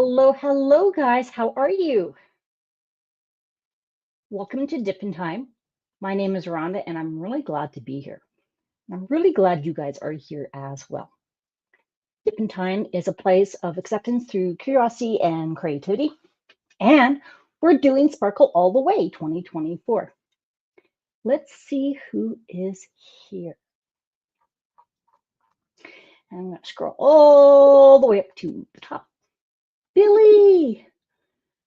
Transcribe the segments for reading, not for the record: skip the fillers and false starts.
Hello, hello, guys. How are you? Welcome to Dippin' Time. My name is Rhonda, and I'm really glad to be here. I'm really glad you guys are here as well. Dippin' Time is a place of acceptance through curiosity and creativity, and we're doing Sparkle All the Way 2024. Let's see who is here. I'm going to scroll all the way up to the top. Billy!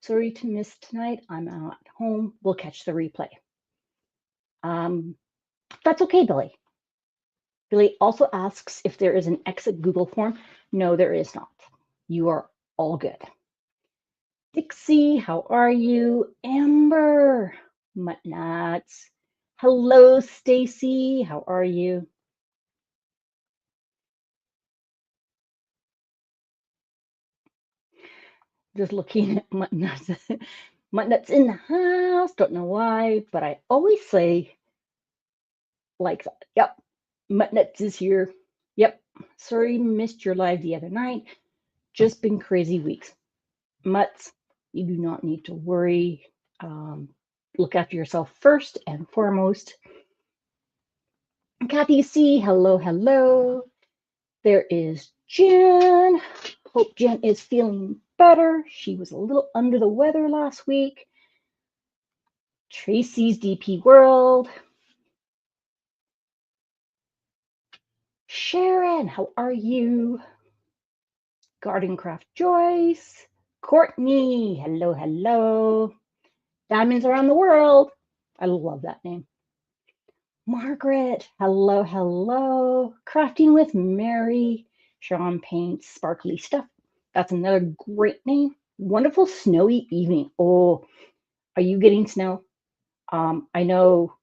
Sorry to miss tonight. I'm at home. We'll catch the replay. That's okay, Billy. Billy also asks if there is an exit Google form. No, there is not. You are all good. Dixie, how are you? Amber, Muttnuts. Hello, Stacy. How are you? Just looking at Muttnuts. Muttnuts in the house. Don't know why, but I always say like that. Yep, Muttnuts is here. Yep. Sorry, missed your live the other night. Just been crazy weeks. Mutts, you do not need to worry. Look after yourself first and foremost. Kathy C, hello, hello. There is Jen. Hope Jen is feeling better. She was a little under the weather last week. Tracy's DP World. Sharon, how are you? Garden Craft Joyce. Courtney, hello, hello. Diamonds Around the World. I love that name. Margaret, hello, hello. Crafting with Mary. Sean Paints Sparkly Stuff. That's another great name. Wonderful snowy evening. Oh, are you getting snow? I know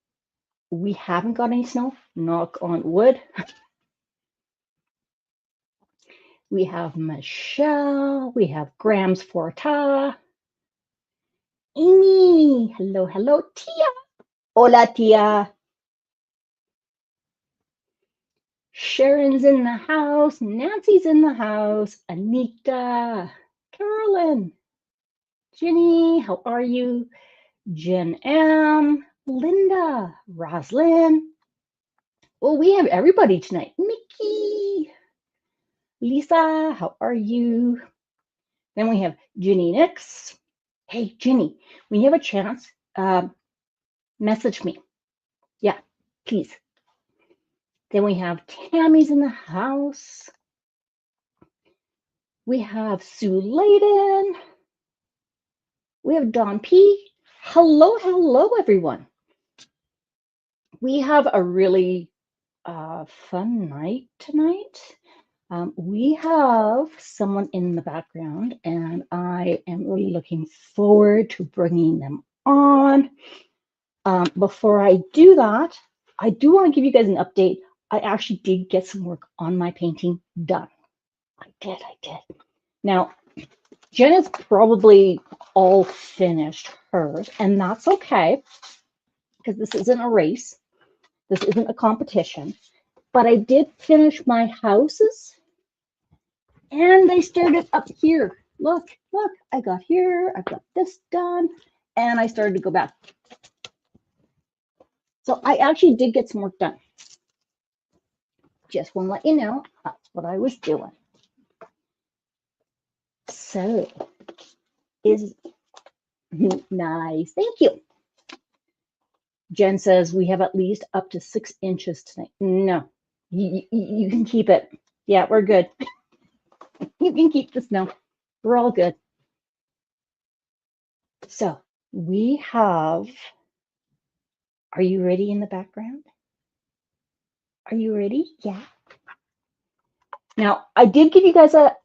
we haven't got any snow. Knock on wood. We have Michelle. We have Grams Forta. Amy, hello, hello. Tia. Hola, Tia. Sharon's in the house. Nancy's in the house. Anita. Carolyn. Jenny, how are you? Jen M. Linda. Roslyn. Well, we have everybody tonight. Mickey. Lisa, how are you? Then we have Ginny Nix. Hey, Ginny, when you have a chance, message me. Yeah, please. Then we have Tammy's in the house. We have Sue Layden. We have Don P. Hello, hello, everyone. We have a really fun night tonight. We have someone in the background, and I am really looking forward to bringing them on. Before I do that, I do want to give you guys an update. I actually did get some work on my painting done. I did. Now, Jen is probably all finished hers, and that's okay, because this isn't a race. This isn't a competition. But I did finish my houses, and they started up here. Look, I got here, I've got this done, and I started to go back. So I actually did get some work done. Just want to let you know, that's what I was doing. So, is nice, thank you. Jen says we have at least up to 6 inches tonight. No, you can keep it. Yeah, we're good. You can keep the snow. We're all good. So we have, are you ready in the background? Are you ready? Yeah. Now, I did give you guys a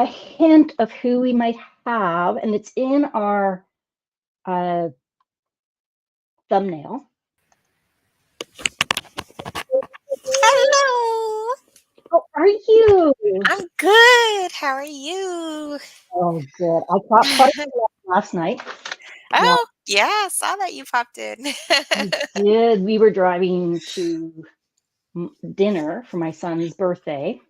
hint of who we might have, and it's in our thumbnail. Hello. How are you? I'm good. How are you? Oh, good. I caught it last night. Oh, yeah, I saw that you popped in. We did. We were driving to dinner for my son's birthday.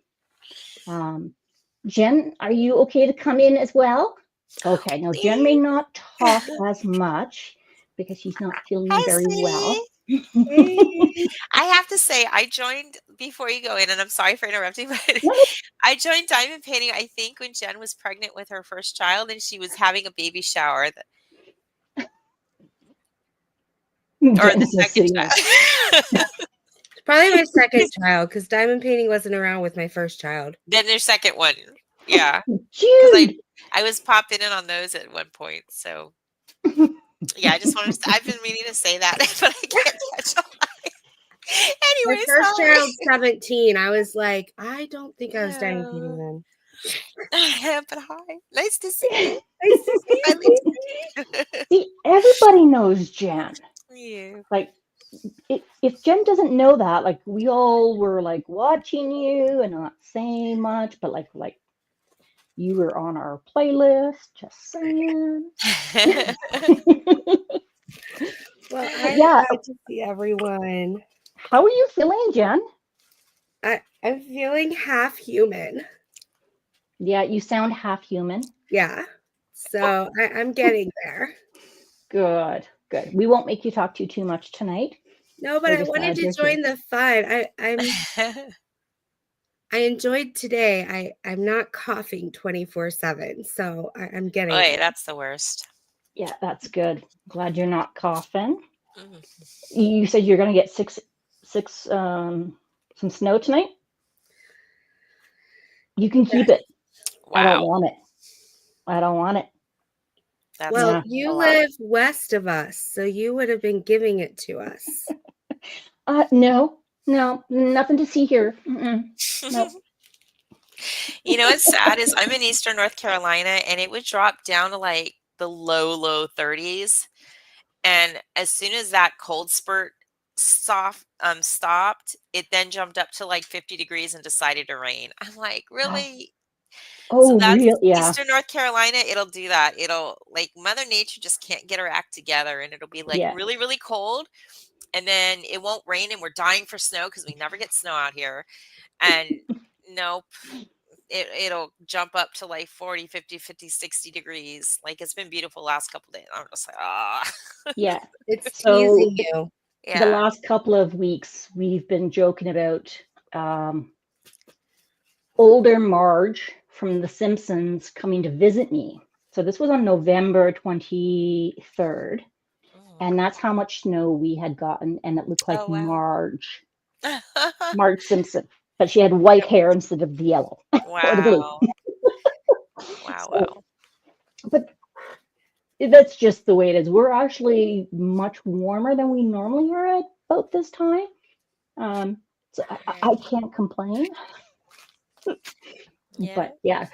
Jen, are you okay to come in as well? Okay, now Jen may not talk as much because she's not feeling Hi, very well. sweetie. Hey. I have to say, I joined before you go in, and I'm sorry for interrupting, but No, I joined diamond painting, I think, when Jen was pregnant with her first child and she was having a baby shower, or the Jen's just second sitting there. child. Probably my second child, because diamond painting wasn't around with my first child. Then their second one. Yeah. Because Jude! I was popping in on those at one point. So, yeah, I just wanted to, I've been meaning to say that, but I can't catch on. My Anyway, first sorry. child's 17. I was like, I don't think I was diamond painting No. then. But hi. Nice to see you. Nice to see Hi, you. Lisa. See, everybody knows Jen. Yeah. Like, if Jen doesn't know that, like, we all were like watching you and not saying much, but like you were on our playlist, just saying. Well, I'm Yeah, glad to see everyone. how are you feeling, Jen? I'm feeling half human. Yeah, you sound half human. Yeah. So I'm getting there. Good, good. We won't make you talk too much tonight. No, but We're I just wanted glad to you're here. join the fun. I enjoyed today. I'm not coughing 24/7, so I'm getting Wait, there. that's the worst. Yeah, that's good. Glad you're not coughing. Mm. You said you're gonna get six some snow tonight. You can keep it. I don't Wow. want it. I don't want it. That's Well, Yeah. you a lot. live west of us, so you would have been giving it to us. No, nothing to see here. Nope. You know what's sad is I'm in Eastern North Carolina and it would drop down to like the low 30s. And as soon as that cold spurt stopped, it then jumped up to like 50 degrees and decided to rain. I'm like, really? So Oh, that's real? Yeah, Eastern North Carolina. It'll do that. It'll like Mother Nature just can't get her act together and it'll be like yeah, really, really cold. And then it won't rain and we're dying for snow because we never get snow out here. And nope, it'll jump up to like 40, 50, 50, 60 degrees. Like it's been beautiful last couple days. I'm just like, ah, yeah. It's So teasing you. the yeah. last couple of weeks, we've been joking about older Marge from The Simpsons coming to visit me. So this was on November 23rd, and that's how much snow we had gotten, and it looked like Oh wow. Marge Simpson, but she had white hair instead of the yellow or the blue. Wow. Wow. So, Wow. but that's just the way it is. We're actually much warmer than we normally are at about this time. So I can't complain. Yeah. But yeah,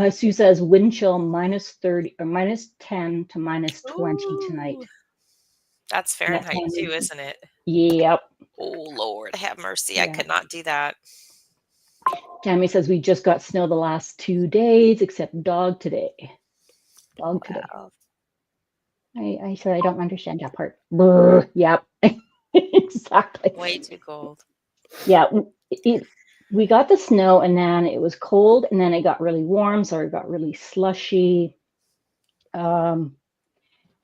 Sue says wind chill minus 30 or minus 10 to minus 20 tonight. Ooh. That's And that's Fahrenheit too, isn't it? yep. Oh Lord, have mercy. I Yeah. could not do that. Tammy says we just got snow the last 2 days, except dog today. Dog today. Wow. I said I don't understand that part. Brr, yep. Exactly. Way too cold. Yeah. We got the snow and then it was cold and then it got really warm, so it got really slushy. And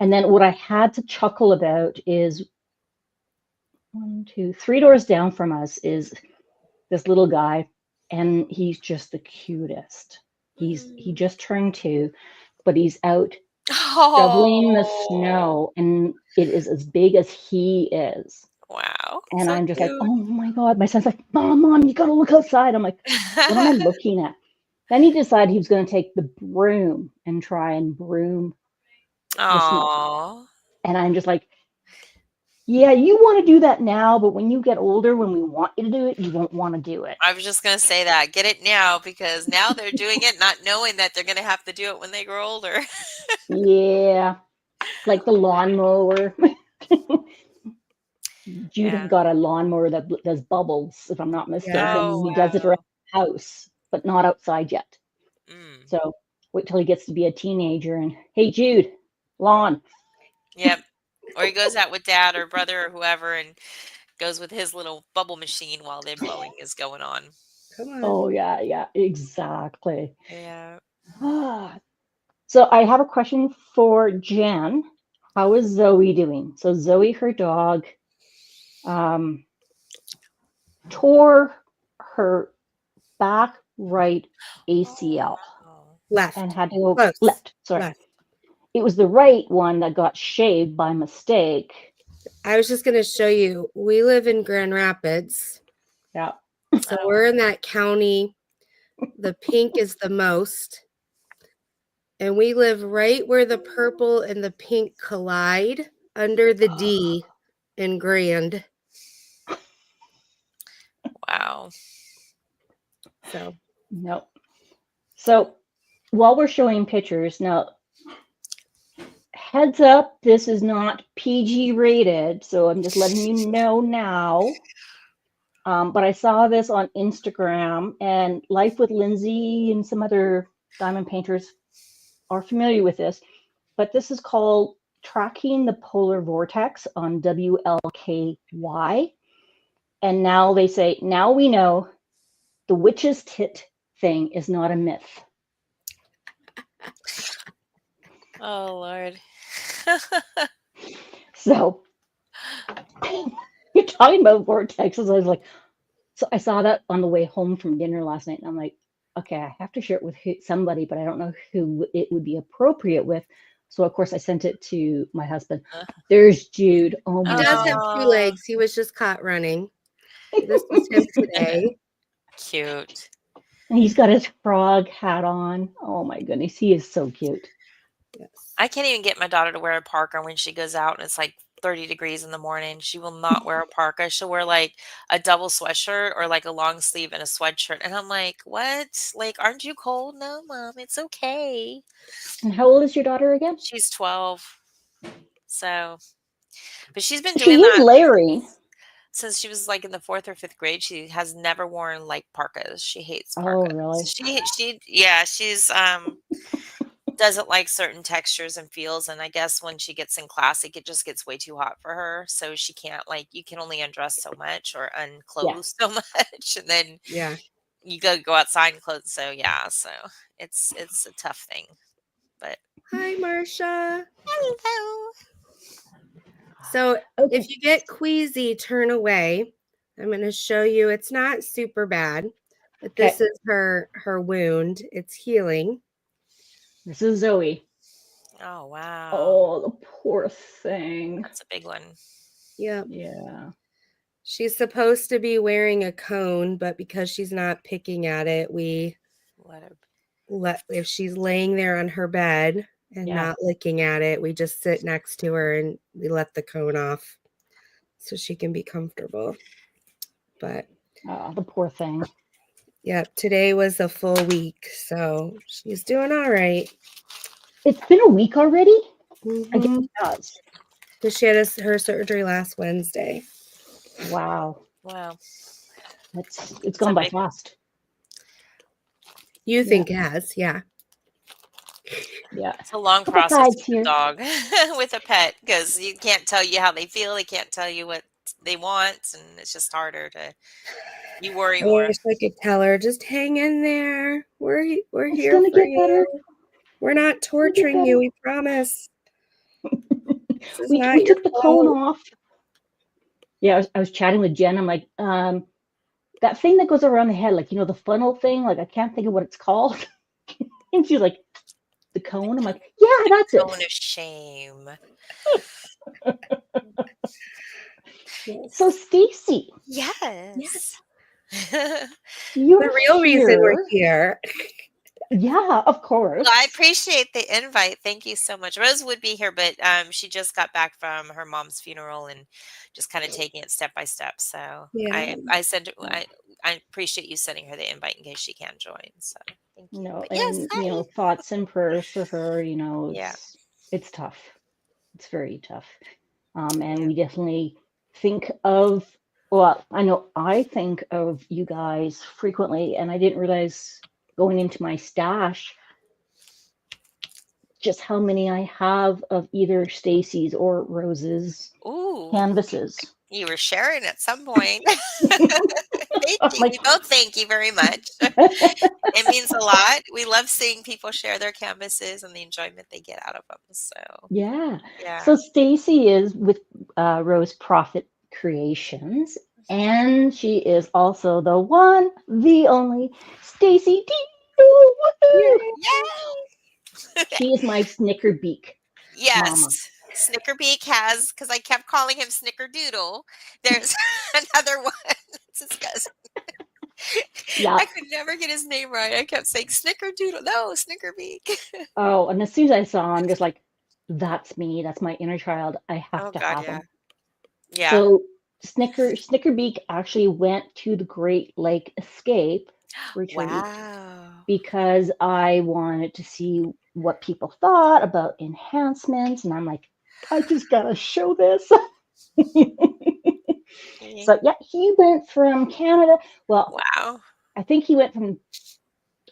then what I had to chuckle about is 1, 2, 3 doors down from us is this little guy, and he's just the cutest. He just turned 2, but he's out shoveling the Oh, snow, and it is as big as he is. wow. And So I'm just like, cute. oh my God. My son's like, Mom, you gotta look outside. I'm like, what am I looking at? Then he decided he was going to take the broom and try and broom the snow. Oh. And I'm just like, yeah, you want to do that now, but when you get older, when we want you to do it, you won't want to do it. I was just gonna say that. Get it now because now they're doing it not knowing that they're gonna have to do it when they grow older. Yeah, like the lawnmower. Judith Yeah. got a lawnmower that does bubbles, if I'm not mistaken. Yeah. Oh He does it wow. around the house, but not outside yet. Mm. So wait till he gets to be a teenager and, hey, Jude, lawn. Yep. Or he goes out with dad or brother or whoever and goes with his little bubble machine while their blowing is going on. Come on. Oh, yeah, exactly. Yeah. Ah, So I have a question for Jen. How is Zoe doing? So Zoe, her dog, tore her back right ACL Oh, and Left. had to go Close. left. Sorry. Left. It was the right one that got shaved by mistake. I was just going to show you. We live in Grand Rapids. Yeah. So we're in that county. The pink is the most. And we live right where the purple and the pink collide under the D in Grand. wow. So No. So while we're showing pictures, now, heads up, this is not PG rated. So I'm just letting you know now. But I saw this on Instagram, and Life with Lindsay and some other diamond painters are familiar with this. But this is called Tracking the Polar Vortex on WLKY. And now they say, now we know the witch's tit thing is not a myth. Oh, Lord. So you're talking about vortexes. I was like, so I saw that on the way home from dinner last night, and I'm like, okay, I have to share it with somebody, but I don't know who it would be appropriate with. So of course I sent it to my husband. There's Jude. Oh he my does have God. 2 legs. He was just caught running. This is him today. Cute. And he's got his frog hat on. Oh my goodness, he is so cute. Yes. I can't even get my daughter to wear a parka when she goes out and it's like 30 degrees in the morning. She will not wear a parka. She'll wear like a double sweatshirt or like a long sleeve and a sweatshirt. And I'm like, what? Like, aren't you cold? No, Mom, it's okay. And how old is your daughter again? She's 12. So, but she's been She doing is that layering. since she was like in the 4th or 5th grade. She has never worn like parkas. She hates Oh, parkas. really? She's doesn't like certain textures and feels, and I guess when she gets in classic it just gets way too hot for her, so she can't, like, you can only undress so much or unclothe so much, and then Yeah. you go outside and clothe. So yeah, so it's a tough thing, but Hi, Marcia. hello. So Okay. if you get queasy, turn away. I'm going to show you. It's not super bad, but this Okay. is her wound. It's healing. This is Zoe. Oh wow. Oh, the poor thing. That's a big one. Yep. Yeah. She's supposed to be wearing a cone, but because she's not picking at it, we if she's laying there on her bed and not looking at it, we just sit next to her and we let the cone off so she can be comfortable. But the poor thing. Yep, today was a full week, so she's doing all right. It's been a week already? Mm-hmm. I guess it does. Because she had her surgery last Wednesday. Wow. Wow. It's gone by fast. You think it has, yeah. Yeah. It's a long process with a dog, with a pet, because you can't tell you how they feel. They can't tell you what they want, and it's just harder to. You worry more. I wish I could tell her, just hang in there. We're here for you. Better. We're not torturing you. We promise. We took the cone off. Yeah, I was chatting with Jen. I'm like, that thing that goes around the head, like, the funnel thing. Like, I can't think of what it's called. And she's like, the cone. I'm like, yeah, that's it. Cone of shame. So, Stacy. Yes. You're the real reason we're here. Yeah, of course. Well, I appreciate the invite. Thank you so much. Rose would be here, but she just got back from her mom's funeral and just kind of taking it step by step. So yeah. I appreciate you sending her the invite in case she can join. So thank you. No, But yes, and thoughts and prayers for her. Yeah. It's tough. It's very tough. And we definitely think of. Well, I know I think of you guys frequently, and I didn't realize going into my stash just how many I have of either Stacy's or Rose's canvases. You were sharing at some point. Thank Oh you. my, We both thank you very much. It means a lot. We love seeing people share their canvases and the enjoyment they get out of them. So, yeah. yeah. So Stacy is with Rose Proffitt Creations, and she is also the one, the only Stacy D. Woohoo! Yay! She is my Snickerbeak mama. Yes. Snickerbeak has, because I kept calling him Snickerdoodle. There's another one. It's his cousin. Yeah. I could never get his name right. I kept saying Snickerdoodle. No, Snickerbeak. Oh, and as soon as I saw him, just like, that's me. That's my inner child. I have Oh to God, have yeah. him. Yeah. So Snickerbeak actually went to the Great Lake Escape retreat Wow. because I wanted to see what people thought about enhancements, and I'm like, I just gotta show this. So yeah, he went from Canada. Well, Wow. I think he went from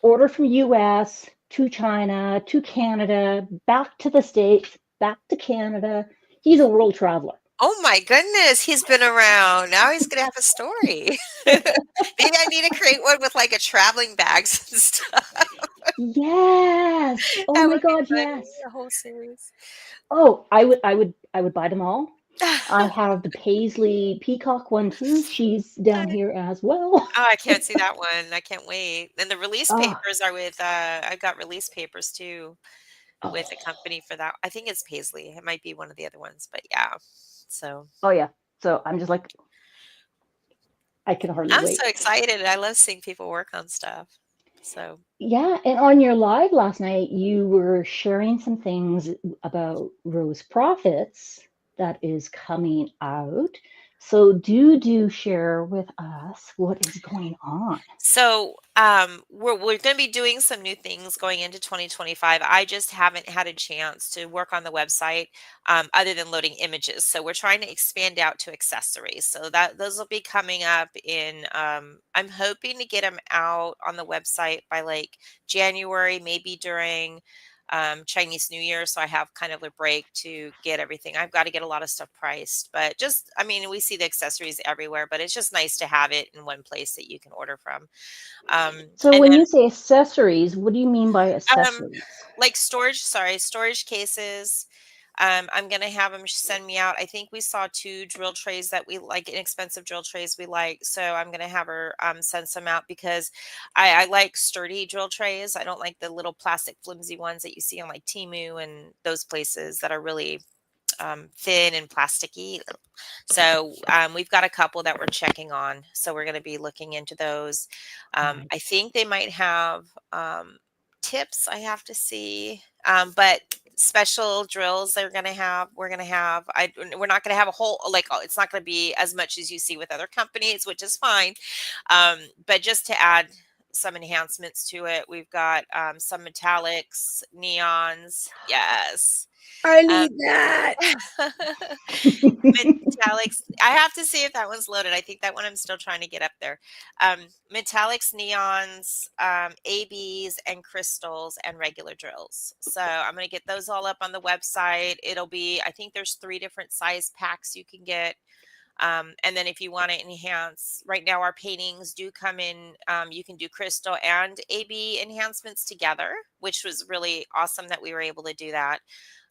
order from US to China to Canada, back to the States, back to Canada. He's a world traveler. Oh my goodness, he's been around. Now he's gonna have a story. Maybe I need to create one with like a traveling bags and stuff. Yes. Oh That my would be God, funny. yes. A whole series. Oh, I would buy them all. I have the Paisley Peacock one too. She's down here as well. Oh, I can't see that one. I can't wait. And the release Oh, papers are with I got release papers too oh, with a company for that. I think it's Paisley. It might be one of the other ones, but yeah. So oh yeah. So I'm just like, I can hardly I'm wait. so excited. I love seeing people work on stuff. So Yeah, and on your live last night, you were sharing some things about Rose Profits that is coming out. So do share with us what is going on. So, we're going to be doing some new things going into 2025. I just haven't had a chance to work on the website, other than loading images. So we're trying to expand out to accessories. So that those will be coming up in. I'm hoping to get them out on the website by like January, maybe during Chinese New Year. So I have kind of a break to get everything. I've got to get a lot of stuff priced, but just, I mean, we see the accessories everywhere, but it's just nice to have it in one place that you can order from. So And when then, you say accessories, what do you mean by um, accessories? like storage cases. I'm gonna have them send me out. I think we saw two drill trays that we like, inexpensive drill trays we like. So I'm gonna have her send some out because I like sturdy drill trays. I don't like the little plastic flimsy ones that you see on like Temu and those places that are really thin and plasticky. So we've got a couple that we're checking on. So we're going to be looking into those. Nice. I think they might have tips. I have to see, but special drills they're going to have. We're going to have. We're not going to have a whole like. It's not going to be as much as you see with other companies, which is fine. But just to add some enhancements to it, we've got some metallics, neons. Yes. I Um, need that. Metallics. I have to see if that one's loaded. I think that one I'm still trying to get up there. Metallics, neons, ABs, and crystals, and regular drills. So I'm going to get those all up on the website. It'll be, I think there's 3 different size packs you can get. And then if you want to enhance, right now our paintings do come in, you can do crystal and AB enhancements together, which was really awesome that we were able to do that.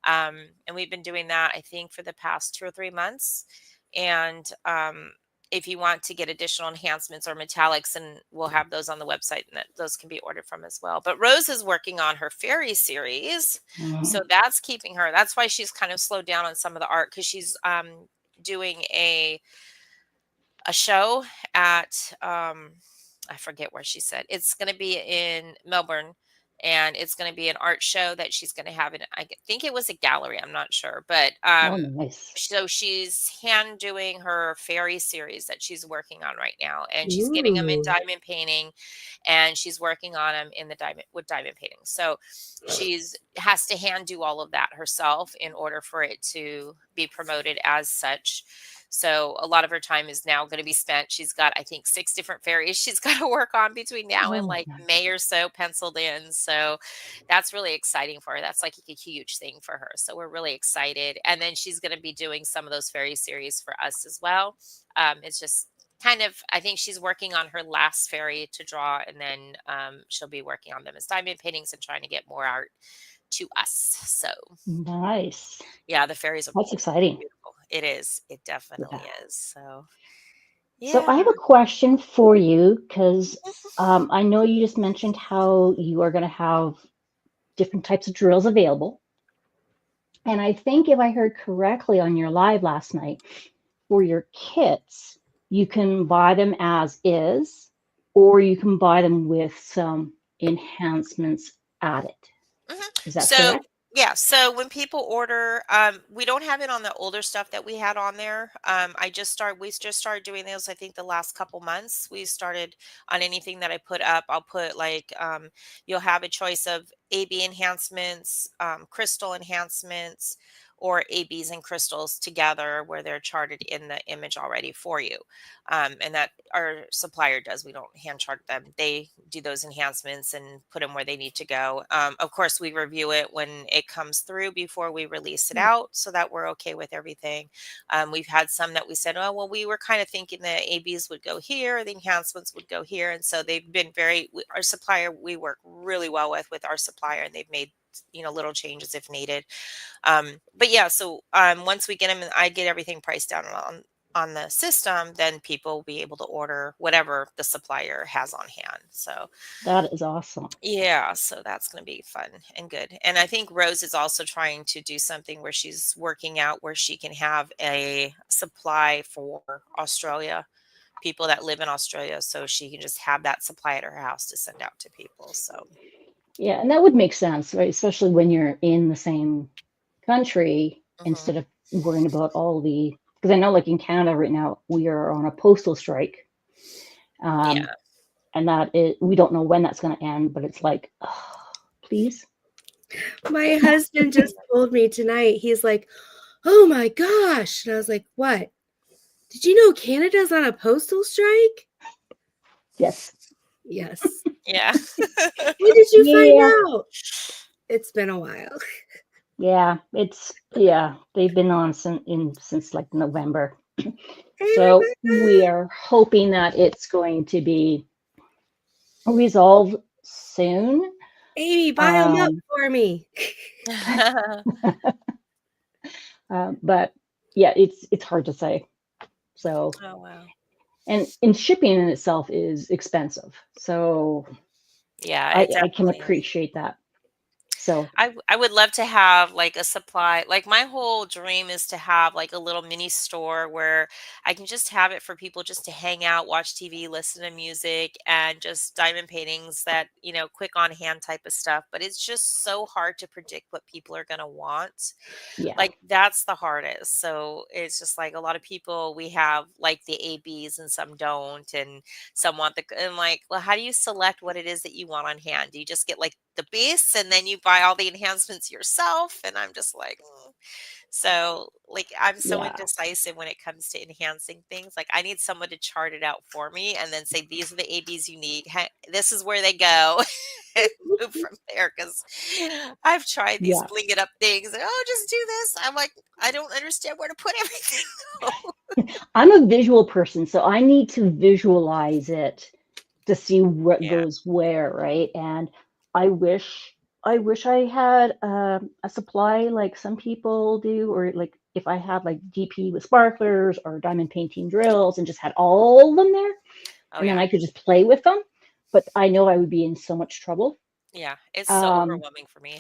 And we've been doing that, I think, for the past 2 or 3 months. And if you want to get additional enhancements or metallics, and we'll have those on the website, and those can be ordered from as well. But Rose is working on her fairy series, so that's keeping her. That's why she's kind of slowed down on some of the art, because she's doing a show at I forget where she said. It's going to be in Melbourne, and it's going to be an art show that she's going to have in, I think it was a gallery, I'm not sure, but Oh, nice. so she's hand doing her fairy series that she's working on right now, and she's getting them in Ooh. diamond painting, and she's working on them in the diamond painting. So she's has to hand do all of that herself in order for it to be promoted as such. So a lot of her time is now going to be spent. She's got, I think, 6 different fairies she's got to work on between now and Oh, like nice. May or so, penciled in. So that's really exciting for her. That's like a huge thing for her. So we're really excited. And then she's going to be doing some of those fairy series for us as well. It's just I think she's working on her last fairy to draw, and then she'll be working on them as diamond paintings and trying to get more art to us. So nice. Yeah, the fairies are That's exciting. beautiful. It is. It definitely Yeah. is. So So I yeah. have a question for you because I know you just mentioned how you are going to have different types of drills available. And I think if I heard correctly on your live last night, for your kits, you can buy them as is, or you can buy them with some enhancements added. Is that So correct? yeah, so when people order, we don't have it on the older stuff that we had on there. We just started doing those, I think the last couple months. We started on anything that I put up. I'll put like, you'll have a choice of AB enhancements, crystal enhancements, or ABs and crystals together where they're charted in the image already for you. And that our supplier does. We don't hand chart them. They do those enhancements and put them where they need to go. Of course, we review it when it comes through before we release it out so that we're okay with everything. We've had some that we said, oh, well, we were kind of thinking the ABs would go here, the enhancements would go here. And so they've been our supplier, we work really well with our supplier, and they've made little changes if needed. But yeah, so once we get them and I get everything priced down on the system, then people will be able to order whatever the supplier has on hand. So That is awesome. yeah, so that's going to be fun and good. And I think Rose is also trying to do something where she's working out where she can have a supply for Australia, people that live in Australia, so she can just have that supply at her house to send out to people. So Yeah, and that would make sense, right? Especially when you're in the same country instead of worrying about because I know like in Canada right now, we are on a postal strike. yeah. And we don't know when that's going to end, but it's like, oh, please. My husband just told me tonight, he's like, oh my gosh. And I was like, what? Did you know Canada's on a postal strike? Yes. Yes. Yeah. When did you find out? It's been a while. Yeah, they've been on since like November. So we are hoping that it's going to be resolved soon. Amy, buy them up for me. But yeah, it's hard to say. So, oh wow. And shipping in itself is expensive. So Yeah, I can appreciate that. So I would love to have like a supply. Like my whole dream is to have like a little mini store where I can just have it for people just to hang out, watch TV, listen to music, and just diamond paintings that, quick on hand type of stuff. But it's just so hard to predict what people are going to want. yeah. Like that's the hardest. So it's just like a lot of people, we have like the ABs and some don't, and some want and like, well, how do you select what it is that you want on hand? Do you just get like the base and then you buy all the enhancements yourself? And I'm just like, So like I'm so indecisive when it comes to enhancing things. Like I need someone to chart it out for me and then say, these are the ABs you need. This is where they go. And move from there, because I've tried these bling it up things. And, just do this. I'm like, I don't understand where to put everything. I'm a visual person, so I need to visualize it to see what goes where, right? And I wish I had a supply like some people do, or like if I had like DP with sparklers or diamond painting drills and just had all of them there, and then I could just play with them. But I know I would be in so much trouble. Yeah, it's so overwhelming for me.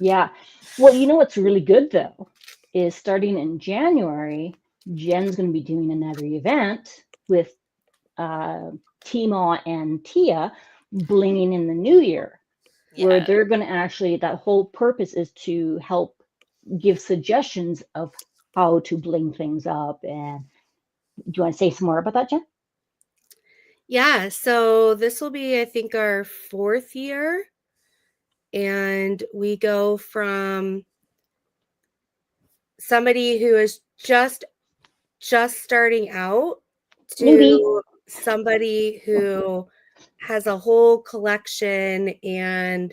Yeah. Well, you know what's really good though is starting in January, Jen's going to be doing another event with Tima and Tia blinging in the new year, where they're going to actually, that whole purpose is to help give suggestions of how to bling things up. And do you want to say some more about that, Jen? Yeah, so this will be, I think, our 4th year. And we go from somebody who is just starting out to Newbie. Somebody who has a whole collection and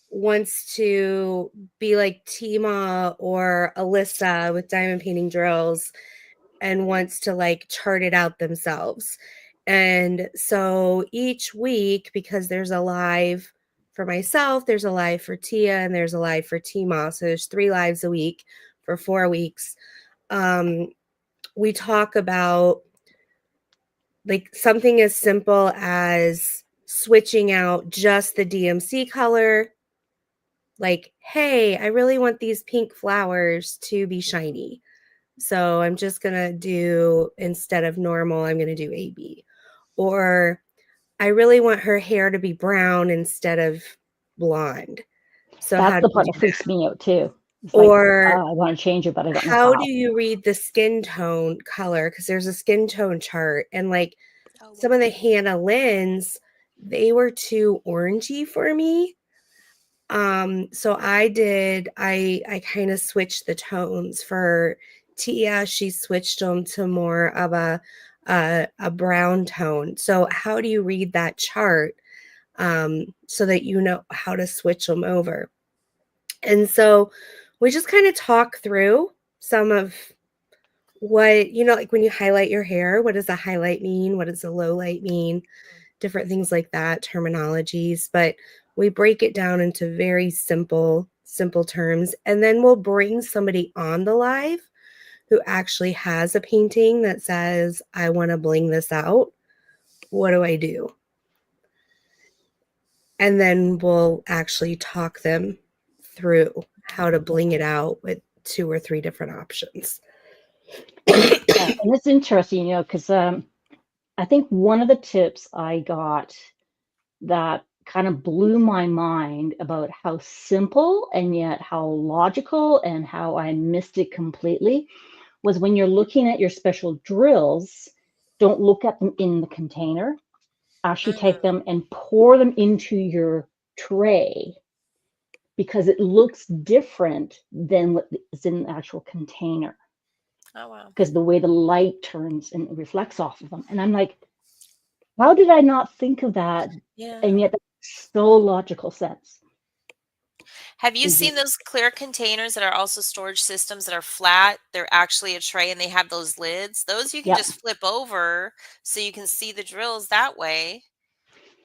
wants to be like Tima or Alyssa with diamond painting drills. and wants to like chart it out themselves. And so each week, because there's a live for myself, there's a live for Tia, and there's a live for T-Ma. So there's 3 lives a week for 4 weeks. We talk about like something as simple as switching out just the DMC color. Like, hey, I really want these pink flowers to be shiny. So I'm just going to do, instead of normal, I'm going to do AB. Or I really want her hair to be brown instead of blonde. So that's the part that freaks me out too. It's or like, I want to change it, but I don't know how do you read the skin tone color? Because there's a skin tone chart, and like some of the Hannah Lynn's, they were too orangey for me. So I kind of switched the tones for Tia. She switched them to more of a brown tone. So how do you read that chart so that you know how to switch them over? And so we just kind of talk through some of what, you know, like when you highlight your hair, what does a highlight mean? What does a low light mean? Different things like that, terminologies, but we break it down into very simple terms. And then we'll bring somebody on the live who actually has a painting that says, I want to bling this out. What do I do? And then we'll actually talk them through how to bling it out with 2 or 3 different options. Yeah, and it's interesting, you know, because I think one of the tips I got that kind of blew my mind about how simple and yet how logical and how I missed it completely was when you're looking at your special drills, don't look at them in the container. Actually take them and pour them into your tray because it looks different than what is in the actual container. Oh, wow. Because the way the light turns and reflects off of them. And I'm like, how did I not think of that? Yeah. And yet that's so logical sense. Have you seen those clear containers that are also storage systems that are flat? They're actually a tray and they have those lids. Those you can just flip over so you can see the drills that way.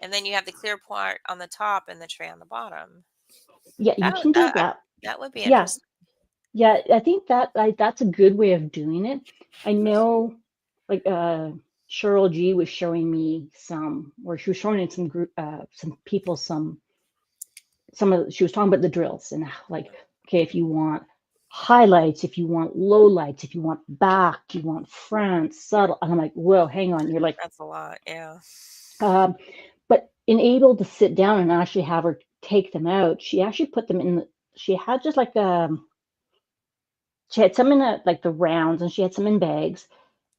And then you have the clear part on the top and the tray on the bottom. Yeah, you can do that. That would be interesting. Yeah, I think that that's a good way of doing it. I know, like Cheryl G was showing me some, or she was showing in some group, some people, she was talking about the drills and like, okay, if you want highlights, if you want low lights, if you want back, you want front, subtle. And I'm like, whoa, hang on. You're like, that's a lot, yeah. But in able to sit down and actually have her take them out, she actually put them in. She had just like she had some in like the rounds, and she had some in bags.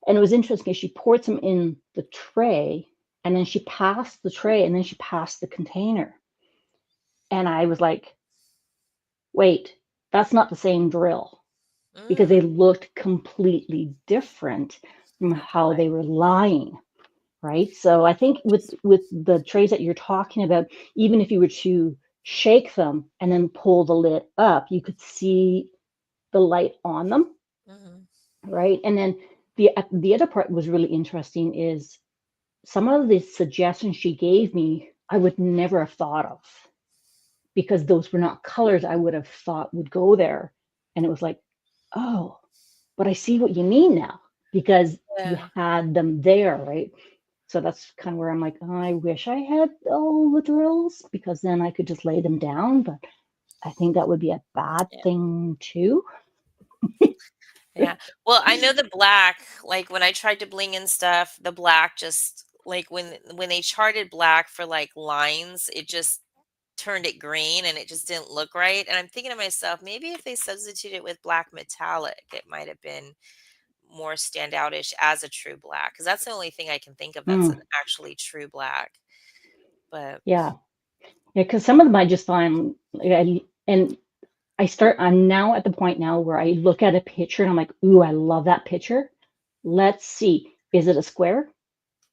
And it was interesting. She poured some in the tray, and then she passed the tray, and then she passed the container. And I was like, wait, that's not the same drill, because they looked completely different from how they were lying. Right. So I think with the trays that you're talking about, even if you were to shake them and then pull the lid up, you could see the light on them. Right. And then the other part was really interesting is some of the suggestions she gave me, I would never have thought of, because those were not colors I would have thought would go there. And it was like, oh, but I see what you mean now, because you had them there. Right. So that's kind of where I'm like, oh, I wish I had all the drills, because then I could just lay them down. But I think that would be a bad thing too. Yeah. Well, I know the black, like when I tried to bling in stuff, the black just like when they charted black for like lines, it just turned it green and it just didn't look right. And I'm thinking to myself, maybe if they substituted it with black metallic, it might have been more standoutish as a true black, because that's the only thing I can think of that's an actually true black. But yeah, because some of them I just find, and I'm now at the point now where I look at a picture and I'm like, ooh, I love that picture. Let's see, is it a square?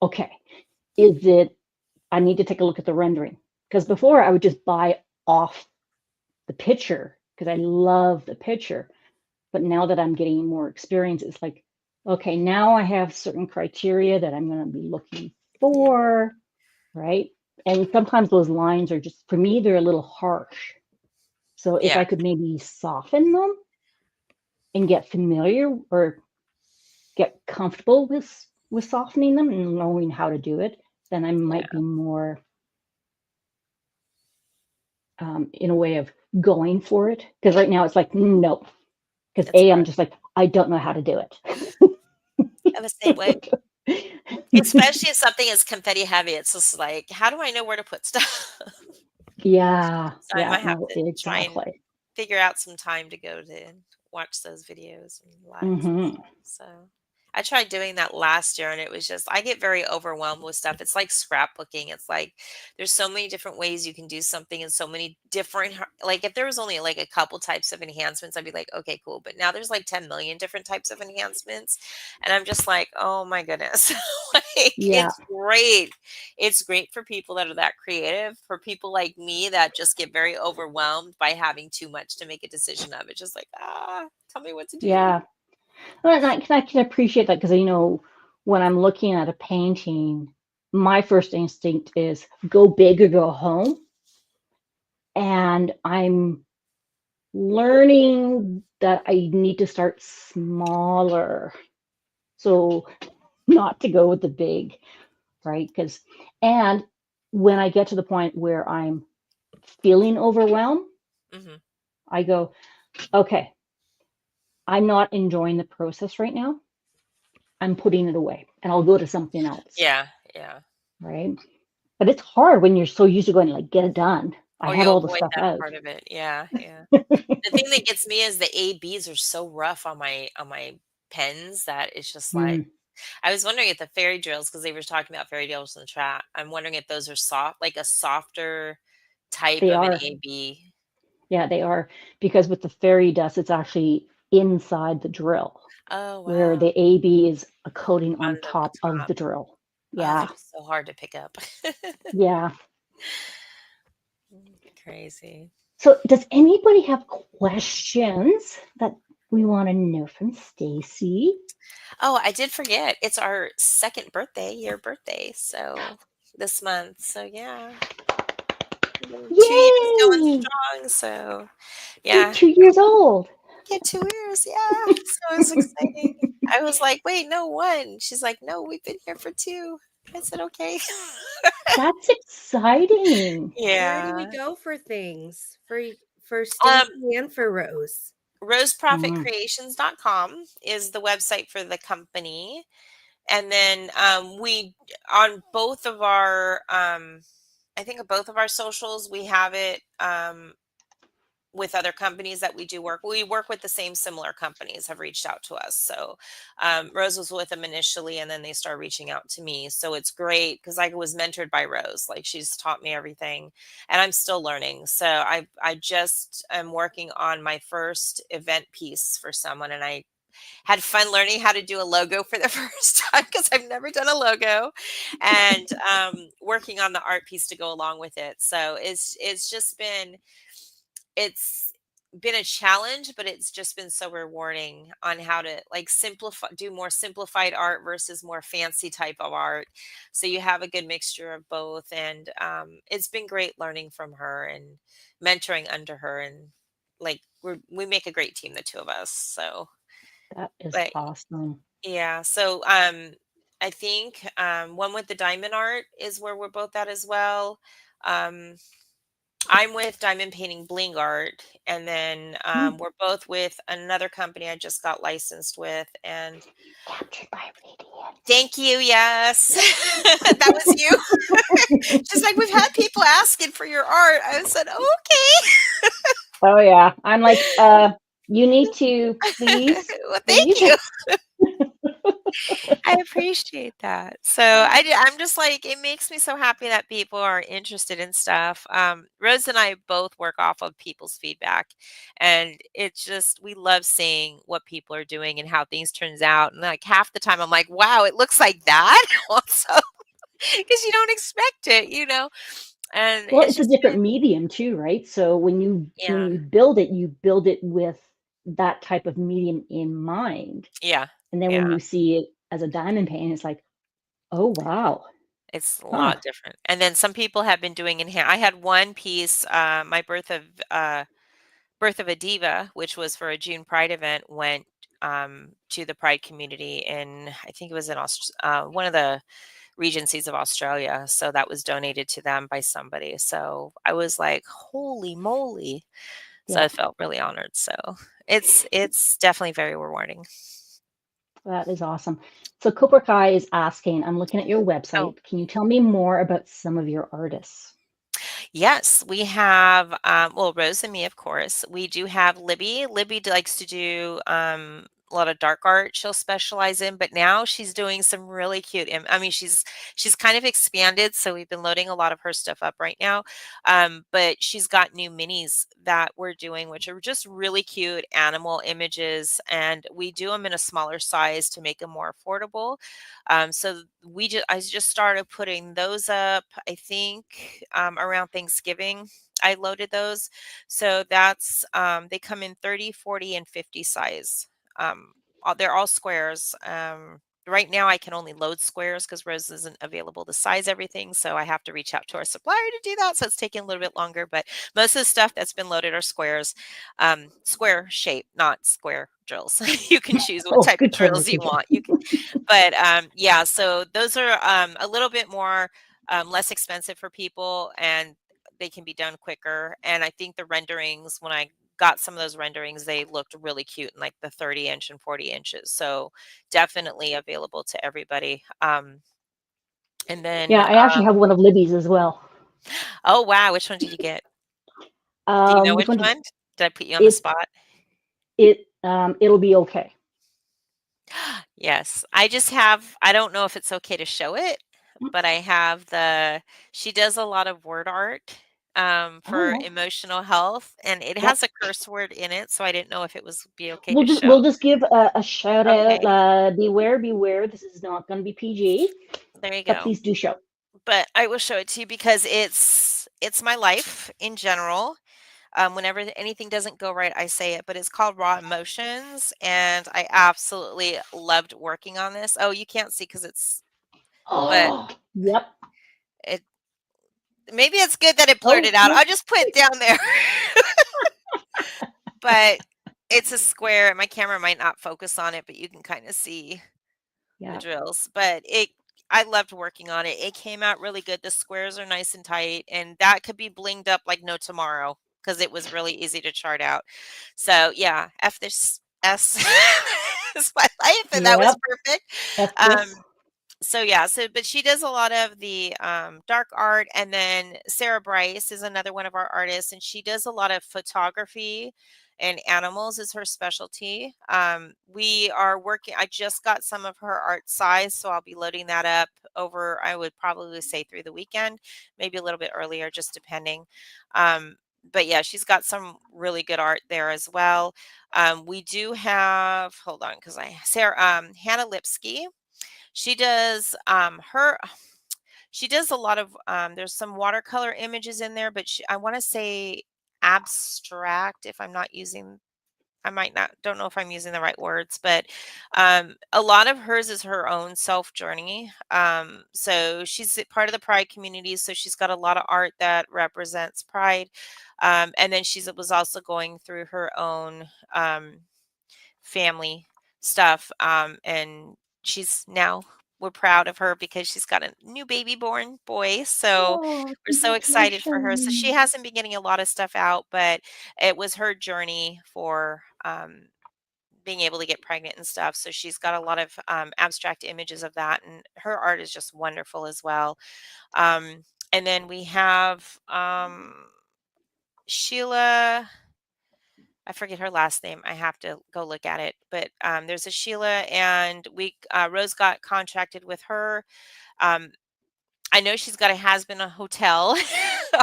Okay, I need to take a look at the rendering, because before I would just buy off the picture because I love the picture. But now that I'm getting more experience, it's like, okay, now I have certain criteria that I'm going to be looking for, right? And sometimes those lines are just, for me, they're a little harsh. So if Yeah. I could maybe soften them and get familiar or get comfortable with softening them and knowing how to do it, then I might be more in a way of going for it. Because right now it's like, no. Because I'm just like, I don't know how to do it. I'm the same way. Especially if something is confetti heavy, it's just like, how do I know where to put stuff? Yeah. So I might have to try and figure out some time to go to watch those videos and lives. Mm-hmm. So I tried doing that last year and it was just, I get very overwhelmed with stuff. It's like scrapbooking. It's like, there's so many different ways you can do something and so many different, like if there was only like a couple types of enhancements, I'd be like, okay, cool. But now there's like 10 million different types of enhancements. And I'm just like, oh my goodness. It's great. It's great for people that are that creative, for people like me that just get very overwhelmed by having too much to make a decision of. It's just like, tell me what to do. Yeah. Well, I can appreciate that because, when I'm looking at a painting, my first instinct is go big or go home. And I'm learning that I need to start smaller. So not to go with the big, right? And when I get to the point where I'm feeling overwhelmed, I go, okay, I'm not enjoying the process right now. I'm putting it away and I'll go to something else. Yeah. Right. But it's hard when you're so used to going like, get it done. I have all the stuff out. Part of it. Yeah. The thing that gets me is the ABs are so rough on my pens that it's just like, I was wondering if the fairy drills, because they were talking about fairy drills in the chat, I'm wondering if those are soft, like a softer type of an AB. Yeah, they are, because with the fairy dust, it's actually inside the drill. Oh, wow. Where the AB is a coating on top of the drill. Yeah. They're so hard to pick up. Yeah. Crazy. So does anybody have questions that we want to know from Stacy? Oh, I did forget. It's our second birthday, your birthday. So this month. So yeah. 2 years going strong. So yeah. You're 2 years old. Yeah, 2 years. Yeah. So it was exciting. I was like, wait, no, 1. She's like, no, we've been here for 2. I said, okay. That's exciting. Yeah. Where do we go for things? For Stacy and for Rose? RoseProffittCreations.com is the website for the company. And then we, on both of our, I think of both of our socials, we have it with other companies that we do work. We work with the same similar companies have reached out to us. So Rose was with them initially and then they started reaching out to me. So it's great because I was mentored by Rose. Like she's taught me everything and I'm still learning. So I just am working on my first event piece for someone and I had fun learning how to do a logo for the first time because I've never done a logo and working on the art piece to go along with it. So it's been a challenge, but it's just been so rewarding on how to like do more simplified art versus more fancy type of art. So you have a good mixture of both. And it's been great learning from her and mentoring under her. And like, we make a great team, the two of us. So that is awesome. Yeah. So I think One with the Diamond Art is where we're both at as well. I'm with Diamond Painting Bling Art, and then we're both with another company I just got licensed with. And Captured by Radiance. Thank you. Yes, that was you. Just like we've had people asking for your art. I said, okay. Oh yeah, I'm like, you need to please. Well, thank you. I appreciate that. So I'm just like, it makes me so happy that people are interested in stuff. Rose and I both work off of people's feedback, and it's just, we love seeing what people are doing and how things turns out. And like half the time I'm like, wow, it looks like that also, because you don't expect it, And well, it's a different medium too, right? So when you build it with that type of medium in mind. Yeah. And then when you see it as a diamond paint, it's like, oh, wow. It's a lot different. And then some people have been doing in hand. I had one piece, my Birth of a Diva, which was for a June Pride event, went to the Pride community in, I think it was in one of the regencies of Australia. So that was donated to them by somebody. So I was like, holy moly. So I felt really honored. So it's definitely very rewarding. That is awesome. So Cobra Kai is asking, I'm looking at your website. Can you tell me more about some of your artists? Yes, we have, well, Rose and me, of course. We do have Libby. Libby likes to do a lot of dark art she'll specialize in, but now she's doing some really cute, I mean, she's kind of expanded, so we've been loading a lot of her stuff up right now. But she's got new minis that we're doing, which are just really cute animal images, and we do them in a smaller size to make them more affordable. So I just started putting those up, I think, around Thanksgiving. I loaded those. So that's, they come in 30, 40, and 50 size. They're all squares. Right now I can only load squares because Rose isn't available to size everything. So I have to reach out to our supplier to do that. So it's taking a little bit longer, but most of the stuff that's been loaded are squares, square shape, not square drills. You can choose what type of drills you want. But yeah, so those are a little bit more, less expensive for people, and they can be done quicker. And I think the renderings, when I got some of those renderings, they looked really cute in like the 30-inch and 40 inches. So definitely available to everybody. And then I actually have one of Libby's as well. Oh wow, which one did you get? Do you know which one? Did I put you on the spot? It'll be okay. Yes, I don't know if it's okay to show it, but I have she does a lot of word art for emotional health, and it has a curse word in it, so I didn't know if it was okay to show. We'll just give a shout out. Beware. This is not going to be PG. There you go. But please do show. But I will show it to you because it's my life in general. Whenever anything doesn't go right, I say it, but it's called Raw Emotions, and I absolutely loved working on this. Oh, you can't see because it's, but yep. Maybe it's good that it blurred it out. I'll just put it down there. But it's a square. My camera might not focus on it, but you can kind of see the drills. But I loved working on it. It came out really good. The squares are nice and tight, and that could be blinged up like no tomorrow because it was really easy to chart out. So yeah, F this S is my life, and that was perfect. So yeah, but she does a lot of the dark art, and then Sarah Bryce is another one of our artists, and she does a lot of photography, and animals is her specialty. We are working, I just got some of her art size, so I'll be loading that up over, I would probably say through the weekend, maybe a little bit earlier, just depending. But yeah, she's got some really good art there as well. We do have, hold on, because Hannah Lipsky. She does she does a lot of there's some watercolor images in there, but I want to say abstract, if I'm not using, I might not, don't know if I'm using the right words, but a lot of hers is her own self journey. So she's part of the Pride community, so she's got a lot of art that represents Pride. And then she was also going through her own family stuff, and we're proud of her because she's got a new baby born boy, so we're so excited for her. So she hasn't been getting a lot of stuff out, but it was her journey for being able to get pregnant and stuff. So she's got a lot of abstract images of that, and her art is just wonderful as well. And then we have Sheila, I forget her last name. I have to go look at it. But there's a Sheila, and Rose got contracted with her. I know she's got a hotel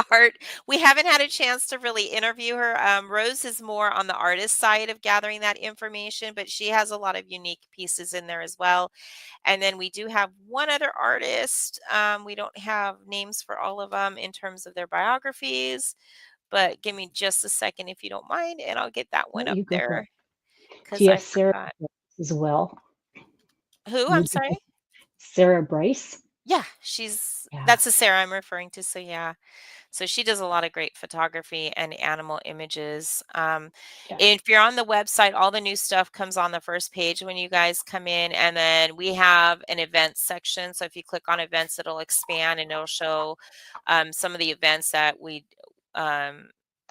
art. We haven't had a chance to really interview her. Rose is more on the artist side of gathering that information, but she has a lot of unique pieces in there as well. And then we do have one other artist. We don't have names for all of them in terms of their biographies. But give me just a second if you don't mind, and I'll get that one up there. Because I forgot as well. Who? I'm sorry. Sarah Bryce. Yeah, Yeah. that's the Sarah I'm referring to. So yeah. So she does a lot of great photography and animal images. Yeah. If you're on the website, all the new stuff comes on the first page when you guys come in. And then we have an events section. So if you click on events, it'll expand and it'll show some of the events that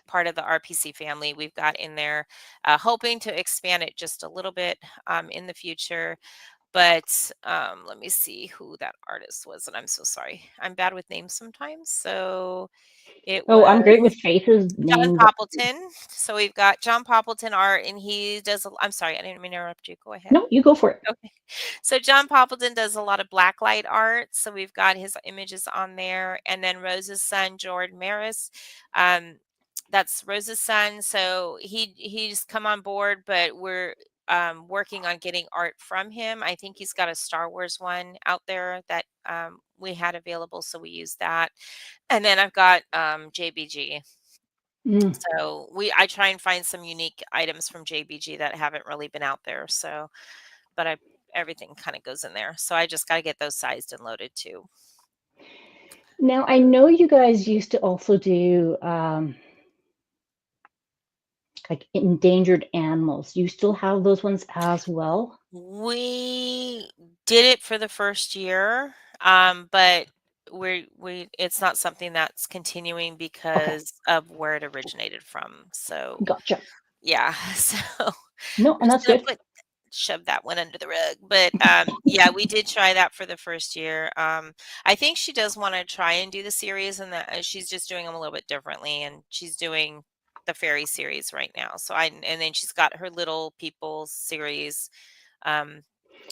part of the RPC family we've got in there, hoping to expand it just a little bit in the future. But let me see who that artist was. And I'm so sorry. I'm bad with names sometimes. So it Oh, I'm was great with faces, John names. Poppleton. So we've got John Poppleton art, and he does. I'm sorry, I didn't mean to interrupt you. Go ahead. No, you go for it. Okay. So John Poppleton does a lot of blacklight art. So we've got his images on there, and then Rose's son, Jordan Maris. That's Rose's son. So he's come on board, but we're working on getting art from him. I think he's got a Star Wars one out there that we had available, so we used that. And then I've got JBG. Mm. So I try and find some unique items from JBG that haven't really been out there. So, but everything kind of goes in there. So I just got to get those sized and loaded too. Now, I know you guys used to also do like endangered animals. You still have those ones as well? We did it for the first year, but it's not something that's continuing Okay, because of where it originated from. So gotcha. yeah, so No, we're and just that's gonna good. shove that one under the rug. But yeah, we did try that for the first year. I think she does want to try and do the series, and that she's just doing them a little bit differently. And she's doing the fairy series right now. And then she's got her little people series, um,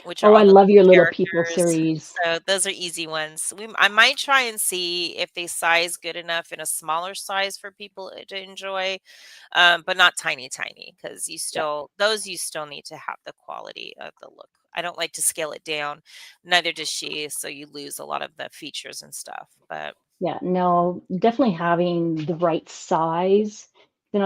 which are Oh, I all the love your little little people characters. series. So those are easy ones. I might try and see if they size good enough in a smaller size for people to enjoy, but not tiny, tiny, because you Yeah. still need to have the quality of the look. I don't like to scale it down. Neither does she. So you lose a lot of the features and stuff. But Yeah, no, definitely having the right size.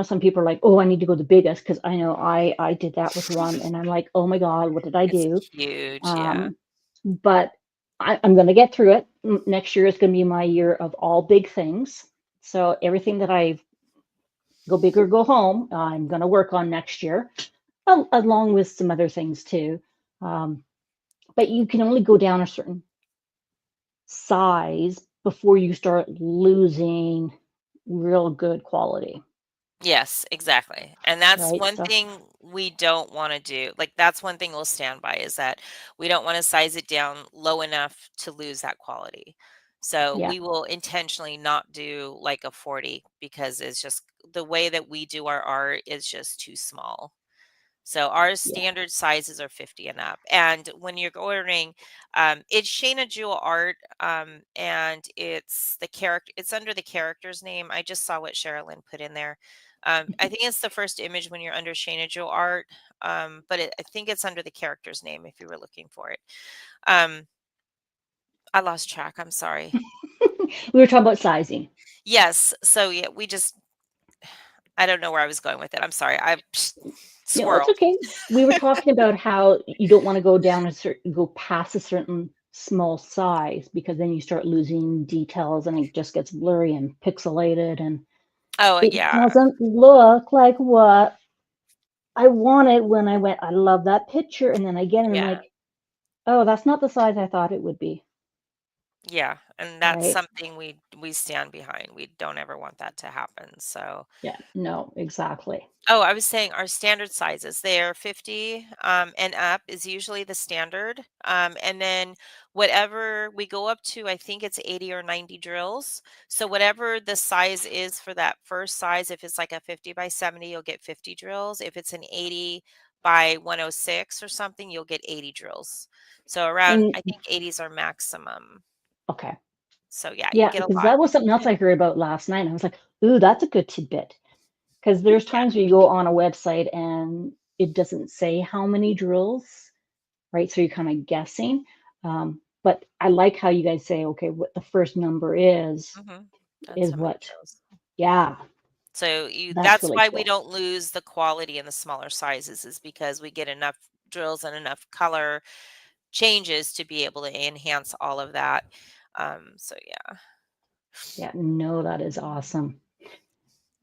Some people are like, "Oh, I need to go the biggest," because I know I did that with one, and I'm like, "Oh my God, what did I it's do?" huge. Yeah. Um, but I'm going to get through it. Next year is going to be my year of all big things. So everything that I go big or go home, I'm going to work on next year, along with some other things too. Um, but you can only go down a certain size before you start losing real good quality, Yes, exactly. And that's right? one So, thing we don't want to do. Like that's one thing we'll stand by is that we don't want to size it down low enough to lose that quality. So yeah, we will intentionally not do like a 40 because it's just the way that we do our art is just too small. So our yeah. standard sizes are 50 and up. And when you're ordering, it's Shayna Jewel Art, and it's under the character's name. I just saw what Sherilyn put in there. I think it's the first image when you're under Shayna Jewel Art, but I think it's under the character's name if you were looking for it. Um, I lost track. I'm sorry. We were talking about sizing. Yes. So yeah, I don't know where I was going with it. I'm sorry. I No, it's squirrel. okay. We were talking about how you don't want to go past a certain small size because then you start losing details and it just gets blurry and pixelated and Oh it yeah. doesn't look like what I wanted when I went, I love that picture. And then again, I'm Yeah. like, oh, that's not the size I thought it would be. Yeah, and that's Right. something we stand behind. We don't ever want that to happen. So, Yeah, no, exactly. oh, I was saying our standard sizes, they're 50 and up is usually the standard. And then whatever we go up to, I think it's 80 or 90 drills. So whatever the size is for that first size, if it's like a 50 by 70, you'll get 50 drills. If it's an 80 by 106 or something, you'll get 80 drills. So around, And I think 80s are maximum. okay. So yeah, you Yeah, get a because lot. that was something else I heard about last night. I was like, ooh, that's a good tidbit. Because there's Yeah. times where you go on a website and it doesn't say how many drills, right? So you're kind of guessing. But I like how you guys say, okay, what the first number That's is how many what, drills. yeah, So that's that's really why we cool. don't lose the quality in the smaller sizes is because we get enough drills and enough color changes to be able to enhance all of that. So yeah. Yeah, no, that is awesome.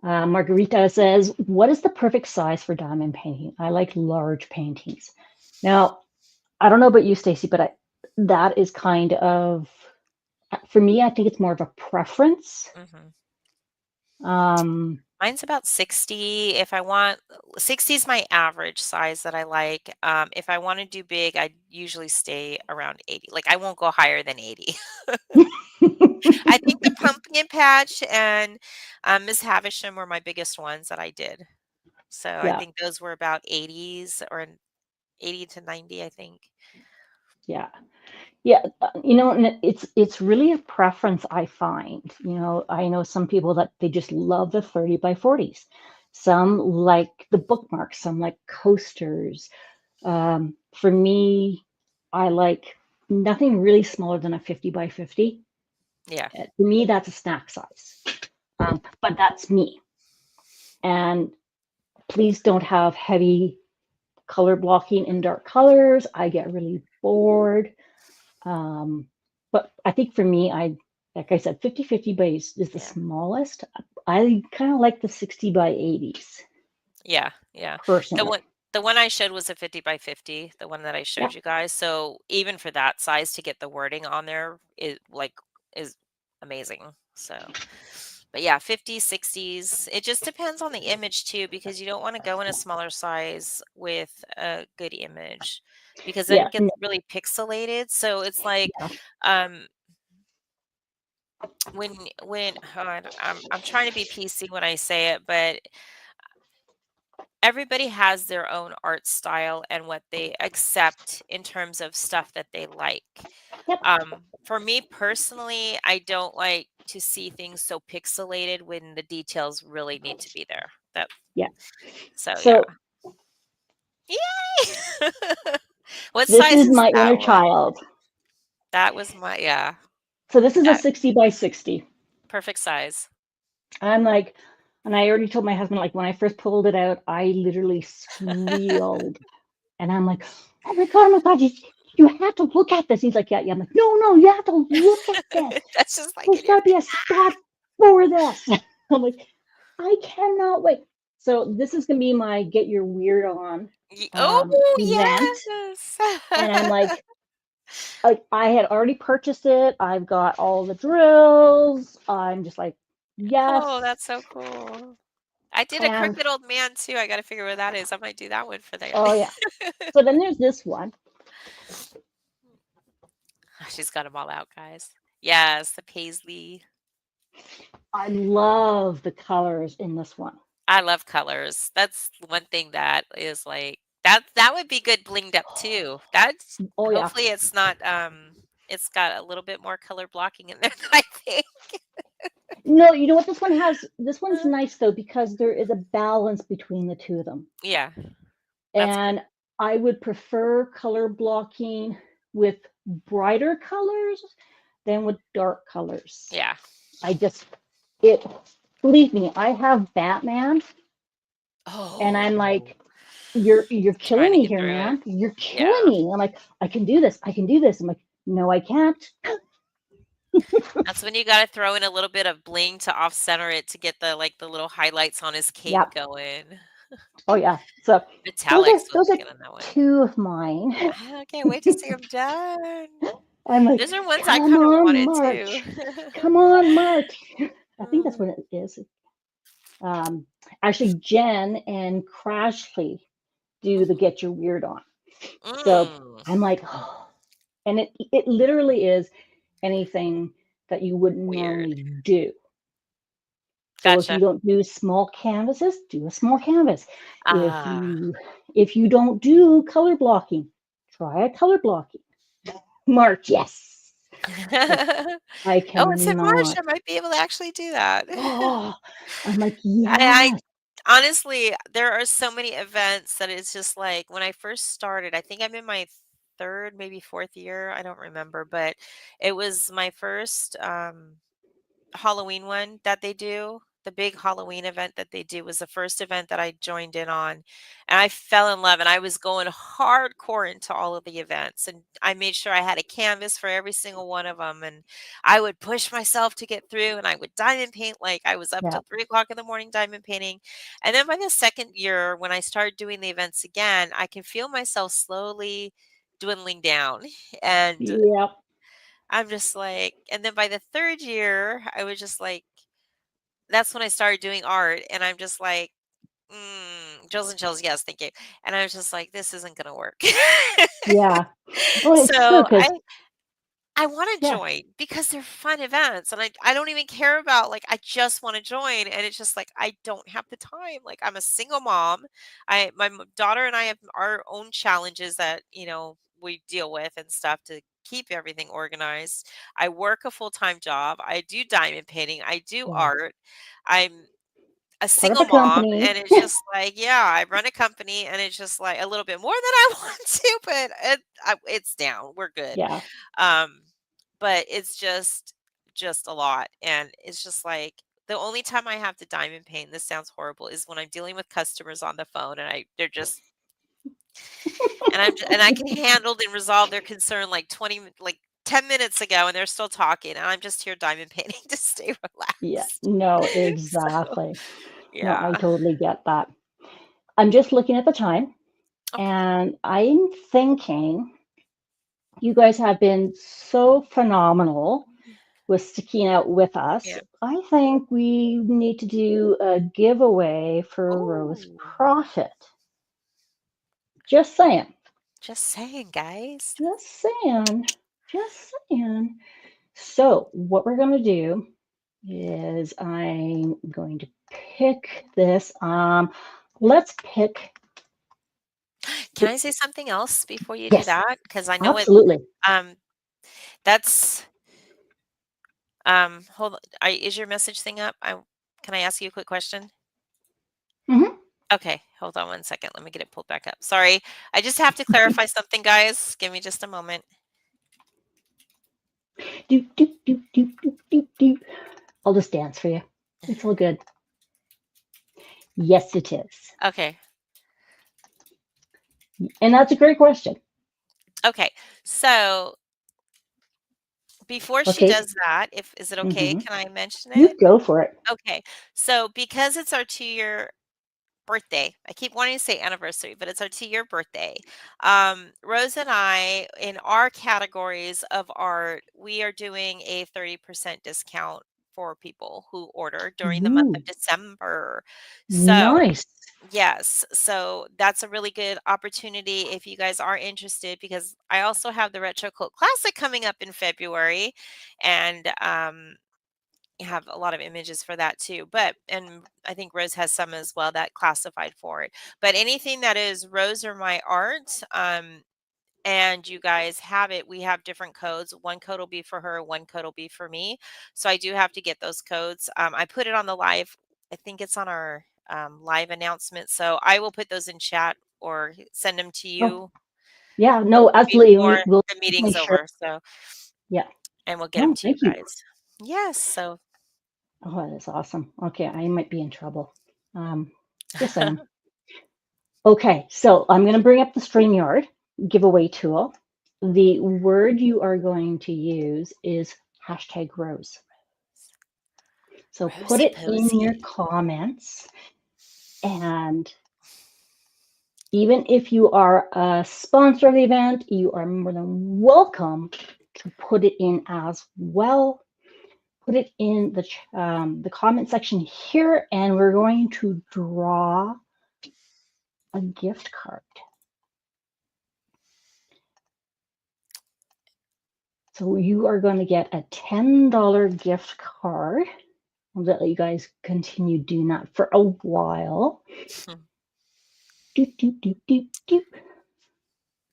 Margarita says, what is the perfect size for diamond painting? I like large paintings. Now, I don't know about you, Stacy, but that is kind of, for me, I think it's more of a preference. Mine's about 60. If I want, 60 is my average size that I like. If I want to do big, I usually stay around 80. Like I won't go higher than 80. I think the pumpkin patch and Miss Havisham were my biggest ones that I did. So I Yeah. think those were about 80s or 80 to 90, I think. Yeah. Yeah, you know, and it's really a preference, I find. You know, I know some people that they just love the 30 by 40s. Some like the bookmarks, some like coasters. For me, I like nothing really smaller than a 50 by 50. Yeah. To me, that's a snack size. But that's me. And please don't have heavy color blocking in dark colors. I get really bored. But I think for me, like I said, 50-50 base is the smallest. I kind of like the 60 by 80s. Yeah, yeah. Personally. The one I showed was a 50 by 50, the one that I showed you guys. So even for that size to get the wording on there is amazing. So, but yeah, 50s, 60s. It just depends on the image too, because you don't want to go in a smaller size with a good image because then it gets really pixelated. So it's like, I'm trying to be PC when I say it, but everybody has their own art style and what they accept in terms of stuff that they like. For me personally, I don't like to see things so pixelated when the details really need to be there. So yeah. Yay! What this size is is my that inner one? child. That was my So this is a 60 by 60. Perfect size. I'm like, and I already told my husband, like when I first pulled it out, I literally squealed. And I'm like, oh my God, you have to look at this. He's like, yeah. I'm like, no, you have to look at this. That's just like there's got to be a spot for this. I'm like, I cannot wait. So this is gonna be my get your weird on event. Yes. And I'm like, I had already purchased it. I've got all the drills. I'm just like, yes. Oh, that's so cool. I did a Crooked Old Man too. I got to figure where that is. I might do that one for there. Oh yeah. So then there's this one. She's got them all out, guys. Yes, the paisley. I love the colors in this one. I love colors. That's one thing that is like that would be good blinged up too. That's hopefully it's not it's got a little bit more color blocking in there, I think. No, you know what this one has? This one's nice though because there is a balance between the two of them. Yeah. And I would prefer color blocking with brighter colors than with dark colors. Yeah. Believe me, I have Batman. Oh. And I'm like, you're killing me here, man. You're killing me. I'm like, I can do this. I'm like, no, I can't. That's when you got to throw in a little bit of bling to off center it to get the little highlights on his cape going. Oh yeah. So Metallics those are two of mine. I can't wait to see them done. I'm like, those are ones I kind of wanted March. too. Come on, March. I think that's what it is. Actually, Jen and Crashly do the Get Your Weird On. So I'm like, oh. And it literally is anything that you wouldn't normally do. So if you don't do small canvases, do a small canvas. If you don't do color blocking, try a color blocking. March, yes. I cannot. Oh, it's in March. I might be able to actually do that. Oh, I'm like, yeah. I honestly, there are so many events that it's just like when I first started, I think I'm in my third, maybe fourth year. I don't remember, but it was my first Halloween one that they do. the big Halloween event that they do was the first event that I joined in on, and I fell in love, and I was going hardcore into all of the events, and I made sure I had a canvas for every single one of them, and I would push myself to get through, and I would diamond paint like I was up Yeah. till 3 o'clock in the morning diamond painting. And then by the second year, when I started doing the events again, I can feel myself slowly dwindling down. And Yep. I'm just like, and then by the third year, I was just like, that's when I started doing art, and I'm just like, Jills and chills, yes, thank you. And I was just like, this isn't gonna work. Yeah. Well, it's true So because I want to yeah, join because they're fun events, and I don't even care about, like, I just want to join, and it's just like I don't have the time. Like, I'm a single mom. Daughter and I have our own challenges that, we deal with and stuff to keep everything organized. I work a full-time job. I do diamond painting. I do yeah. art. I'm a Part of single a mom, company. and it's just like, yeah, I run a company, and it's just like a little bit more than I want to, but it's down. We're good. Yeah. Um, but it's just a lot, and it's just like the only time I have to diamond paint, this sounds horrible, is when I'm dealing with customers on the phone, and they're just and I can handle and resolve their concern like 10 minutes ago, and they're still talking, and I'm just here diamond painting to stay Yeah. relaxed. No, So, exactly. No, I yeah. totally get that. I'm just looking at the time, Okay. and I'm thinking you guys have been so phenomenal with sticking out with us. Yeah. I think we need to do a giveaway for Rose Ooh. Profit. Just saying. Just saying, guys. Just saying. Just saying. So, what we're going to do is I'm going to pick this. Let's pick. Can I say something else before you do Yes, that? Because I know absolutely. um that's hold on. Is your message thing up? Can I ask you a quick question? Hmm. Okay, hold on one second. Let me get it pulled back up. Sorry. I just have to clarify something, guys. Give me just a moment. Do, do, do, do, do, do, do. I'll just dance for you. It's all good. Yes, it is. Okay. And that's a great question. Okay. So before she Okay. does that, is it okay? Hmm. Can I mention You it? go for it. Okay. So because it's our 2-year birthday. I keep wanting to say anniversary, but it's our 2-year birthday. Rose and I, in our categories of art, we are doing a 30% discount for people who order during the month of Ooh, December. So, nice. yes, so that's a really good opportunity if you guys are interested, because I also have the Retro Cult Classic coming up in February, and have a lot of images for that too. And I think Rose has some as well that classified for it. But anything that is Rose or my art, and you guys have it, we have different codes. One code will be for her, one code will be for me. So I do have to get those codes. I put it on the live. I think it's on our live announcement. So I will put those in chat or send them to Oh, you yeah, no, absolutely. before We'll the make meeting's sure. over. So, Yeah. and we'll get them No, to you thank you. guys. Yes. So Oh, that's awesome. Okay, I might be in trouble. Just saying. Okay, so I'm going to bring up the StreamYard giveaway tool. The word you are going to use is #Rose. So put Rosy it in your Posy. comments. And even if you are a sponsor of the event, you are more than welcome to put it in as well. Put it in the comment section here, and we're going to draw a gift card. So you are going to get a $10 gift card. I'll let you guys continue doing that for a while. Doop, doop, doop, doop, doop.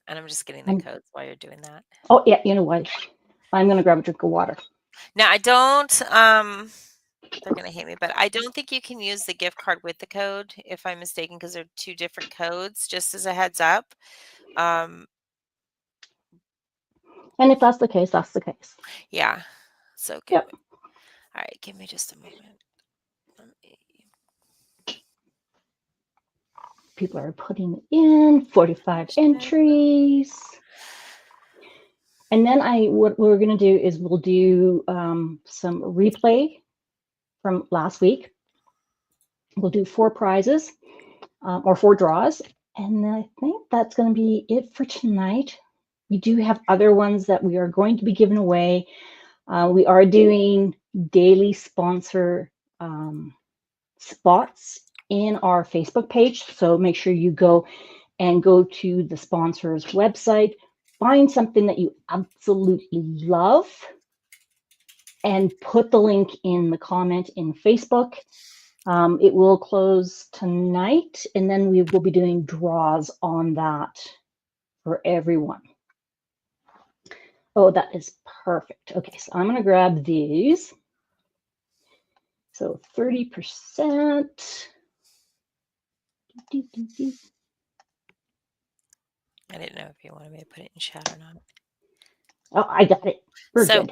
And I'm just getting the codes while you're doing that. Oh, yeah, you know what? I'm going to grab a drink of water. Now, I don't, they're going to hate me, but I don't think you can use the gift card with the code, if I'm mistaken, because they're 2 different codes, just as a heads up. And if that's the case, that's the case. Yeah. So, Yep. all right, give me just a moment. People are putting in 45 entries. And then what we're going to do is we'll do some replay from last week. We'll do 4 prizes or 4 draws. And I think that's going to be it for tonight. We do have other ones that we are going to be giving away. We are doing daily sponsor spots in our Facebook page. So make sure you go to the sponsors website, find something that you absolutely love, and put the link in the comment in Facebook. It will close tonight, and then we will be doing draws on that for everyone. Oh, that is perfect. Okay, so I'm going to grab these. So 30%. I didn't know if you wanted me to put it in chat or not. Oh, I got it. We're good.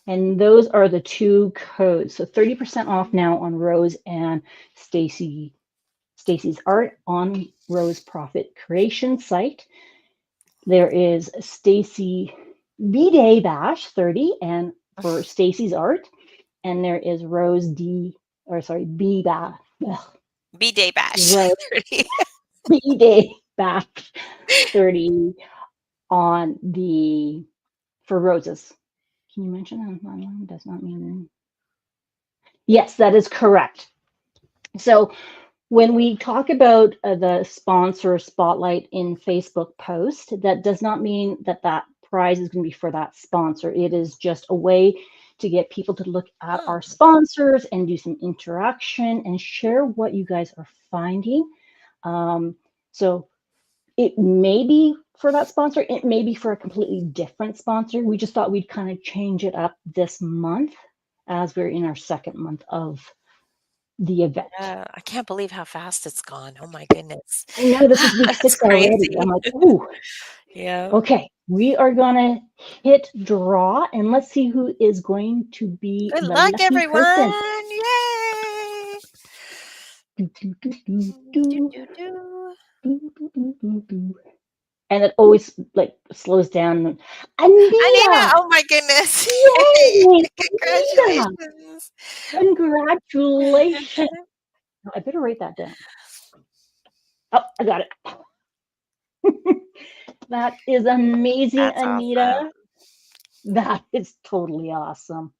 And those are the 2 codes. So 30% off now on Rose and Stacy's art on Rose Proffitt Creation site. There is Stacy B-Day Bash 30 and for Stacy's art. And there is Rose B-Day Bash. B-Day Bash 30. B-Day Bash 30 on for Roses. Can you mention that online? Does not mean. Yes, that is correct. So when we talk about the sponsor spotlight in Facebook post, that does not mean that prize is going to be for that sponsor. It is just a way to get people to look at our sponsors and do some interaction and share what you guys are finding. So it may be for that sponsor. It may be for a completely different sponsor. We just thought we'd kind of change it up this month as we're in our 2nd month of the event. I can't believe how fast it's gone. Oh my goodness. I know this is week 6 already. I'm like, ooh. Yeah. Okay, we are gonna hit draw and let's see who is going to be Good the luck, lucky everyone. person. Yay. And it always like slows down. Anita! Oh my goodness. Yay! Congratulations. Congratulations. I better write that down. Oh, I got it. That is amazing, That's Anita. awesome. That is totally awesome.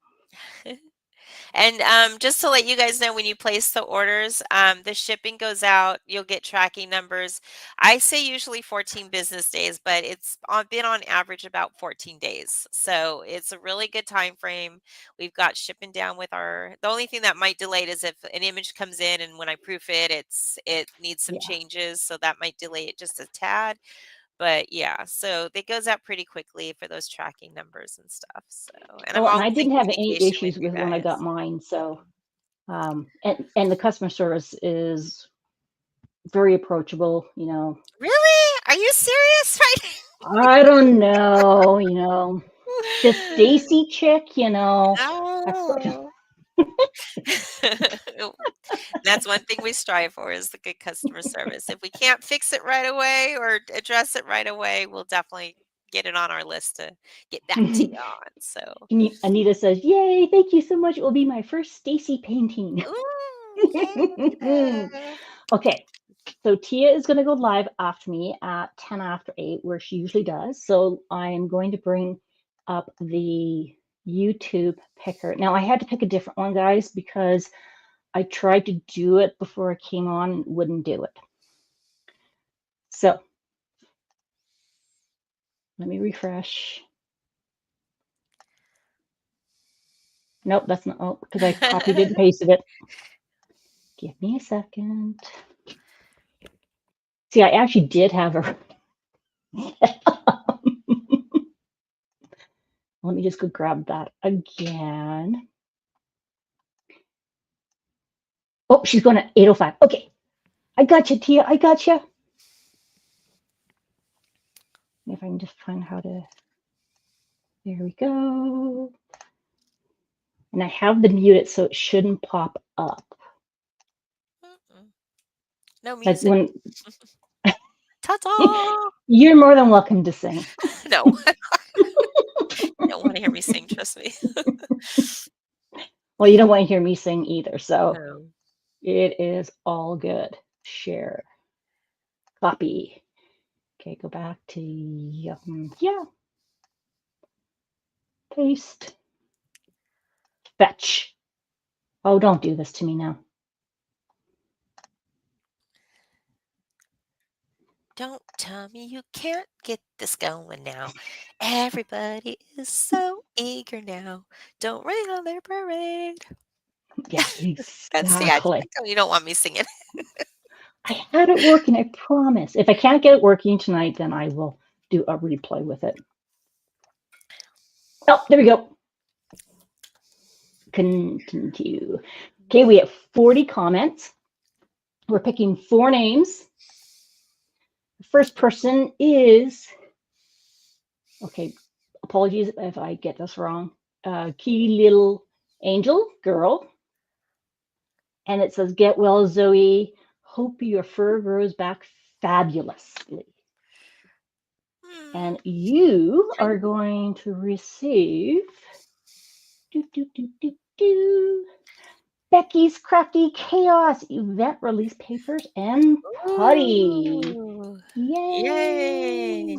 And just to let you guys know, when you place the orders, the shipping goes out. You'll get tracking numbers. I say usually 14 business days, but it's been on average about 14 days. So it's a really good time frame. We've got shipping down with the only thing that might delay it is if an image comes in and when I proof it, it needs some changes. So that might delay it just a tad. But yeah, so it goes out pretty quickly for those tracking numbers and stuff. So, and I didn't have any issues with when I got mine. So, and the customer service is very approachable. You know. Really? Are you serious right now? I don't know. This Stacy chick, No. That's one thing we strive for is the good customer service. If we can't fix it right away or address it right away, we'll definitely get it on our list to get back to you on. So Anita says, "Yay! Thank you so much. It will be my first Stacy painting." Ooh, okay, so Tia is going to go live after me at 10 after 8, where she usually does. So I am going to bring up the YouTube picker. Now I had to pick a different one, guys, because I tried to do it before I came on and wouldn't do it. So let me refresh. Nope, that's not, because I copied it and pasted it. Give me a second. See, I actually did have her. Let me just go grab that again. Oh, she's going at 8:05. Okay. I got you, Tia. I got you. If I can just find how to. There we go. And I have them muted so it shouldn't pop up. No Like music. when Ta-da! You're more than welcome to sing. No. You don't want to hear me sing, trust me. Well, you don't want to hear me sing either, so No. it is all good. Share. Copy. Okay, go back to yeah. Paste. Fetch. Oh, don't do this to me now. Don't tell me you can't get this going now. Everybody is so eager now. Don't rain on their parade. Yeah, See, I exactly. you don't want me singing. I had it working, I promise. If I can't get it working tonight, then I will do a replay with it. Oh, there we go. Continue. Okay, we have 40 comments. We're picking 4 names. The first person is, okay, apologies if I get this wrong, Key Little Angel Girl. And it says, get well, Zoe. Hope your fur grows back fabulously. And you are going to receive Becki's Crafty Chaos event release papers and Putty. Ooh. Yay! Yay!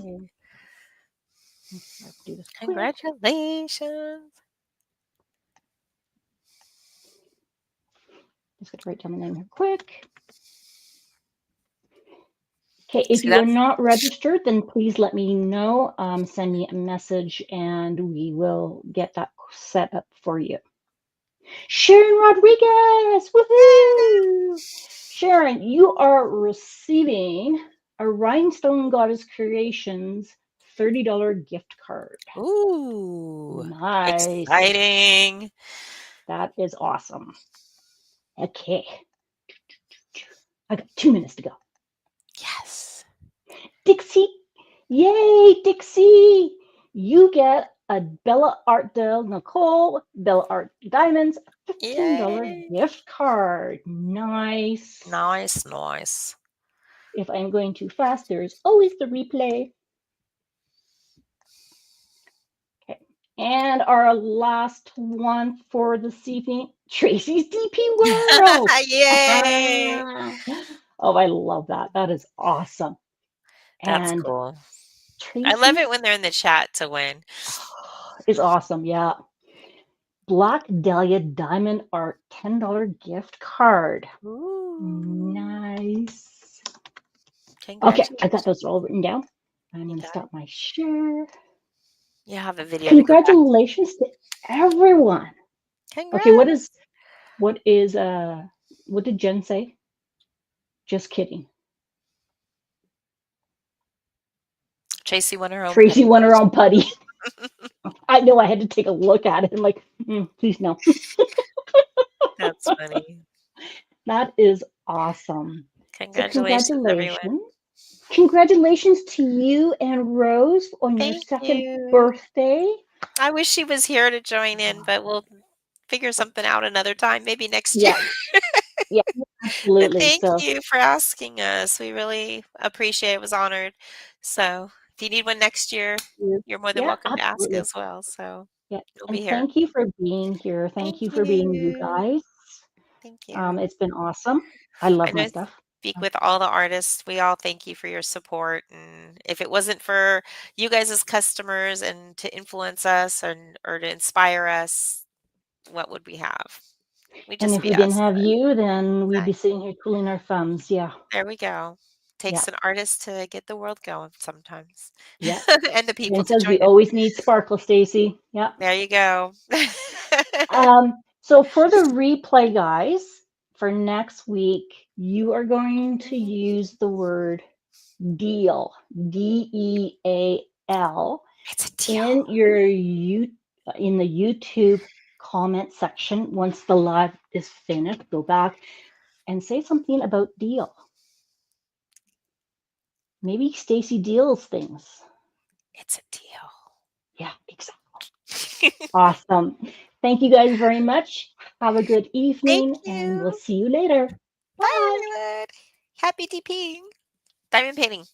Do this quick. Congratulations. Just going to write down the name here quick. Okay, if you are not registered, then please let me know. Send me a message and we will get that set up for you. Sharon Rodriguez, woohoo! Sharon, you are receiving a Rhinestone Goddess Creations $30 gift card. Ooh, nice. Exciting. That is awesome. Okay. I got 2 minutes to go. Yes. Dixie, yay, Dixie! You get a Bella Art de Nicole, Bella Art Diamonds, $15 gift card. Nice. Nice, nice. If I'm going too fast, there's always the replay. Okay. And our last one for this evening, Tracy's DP World. Yay! Oh, I love that. That is awesome. That's and cool. Tracy, I love it when they're in the chat to win. Is awesome, yeah. Black Dahlia Diamond Art $10 gift card. Ooh. Nice. Okay, I got those all written down. I'm going to stop my share. You have a video. Congratulations to everyone. Congrats. Okay, what did Jen say? Just kidding. Tracy won her own Tracy putty. won her own putty. I know, I had to take a look at it. I'm like, please no. That's funny. That is awesome. Congratulations, everyone. Congratulations to you and Rose on your second birthday. I wish she was here to join in, but we'll figure something out another time, maybe next year. Yeah, absolutely. Thank you for asking us. We really appreciate it. It was honored. So if you need one next year, you're more than welcome to ask as well. So yeah, you'll and be here. Thank you for being here. Thank you for being you guys. Thank you. It's been awesome. I love my stuff. Speak with all the artists. We all thank you for your support. And if it wasn't for you guys as customers and to influence us or to inspire us, what would we have? And if we didn't have you, then we'd be sitting here twiddling our thumbs. Yeah. There we go. Takes an artist to get the world going sometimes. Yeah. And the people and to says join we it. always need sparkle, Stacy. Yeah. There you go. So for the replay, guys, for next week, you are going to use the word deal, DEAL, in the YouTube comment section. Once the live is finished, go back and say something about deal. Maybe Stacy deals things. It's a deal. Yeah, exactly. Awesome. Thank you guys very much. Have a good evening, Thank and we'll you. see you later. Bye, everyone. Happy DPing. Diamond painting.